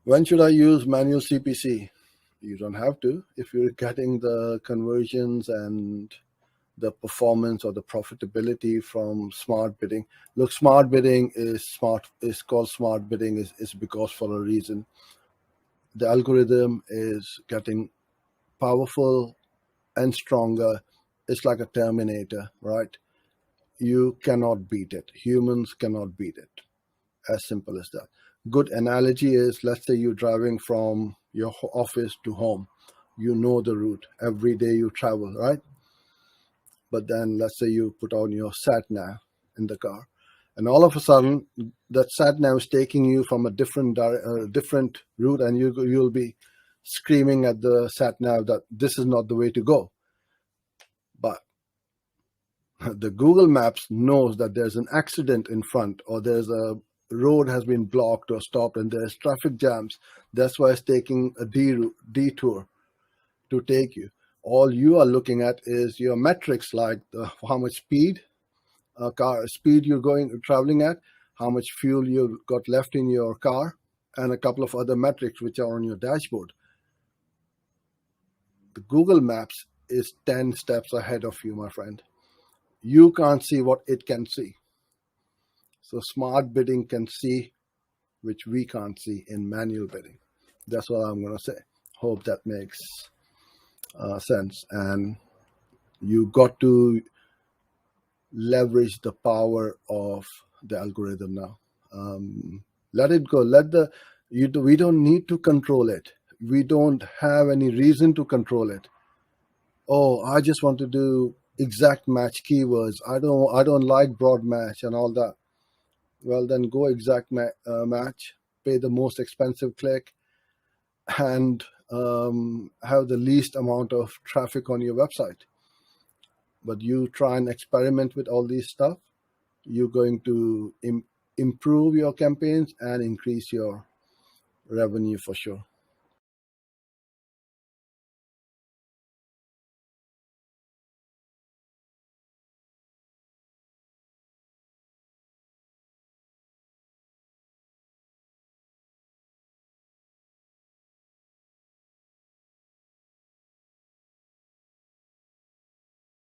When should I use manual CPC? You don't have to if you're getting the conversions and the performance or the profitability from smart bidding. Look, smart bidding is called smart bidding is because for a reason. The algorithm is getting powerful and stronger. It's like a terminator, right? You cannot beat it. Humans cannot beat it. As simple as that. Good analogy is, let's say you're driving from your office to home. You know the route. Every day you travel, right? But then let's say you put on your Sat Nav in the car, and all of a sudden that Sat Nav is taking you from a different route, and you'll be screaming at the Sat Nav that this is not the way to go. But the Google Maps knows that there's an accident in front, or there's a road has been blocked or stopped and there's traffic jams. That's why it's taking a detour to take you. All you are looking at is your metrics, like how much speed you're traveling at, how much fuel you've got left in your car, and a couple of other metrics which are on your dashboard. The Google Maps is 10 steps ahead of you, my friend. You can't see what it can see. So smart bidding can see, which we can't see in manual bidding. That's what I'm going to say. Hope that makes sense. And you got to leverage the power of the algorithm now. Let it go. We don't need to control it. We don't have any reason to control it. Oh, I just want to do exact match keywords. I don't like broad match and all that. Well, then go exact match, pay the most expensive click, and have the least amount of traffic on your website. But you try and experiment with all these stuff, you're going to improve your campaigns and increase your revenue for sure.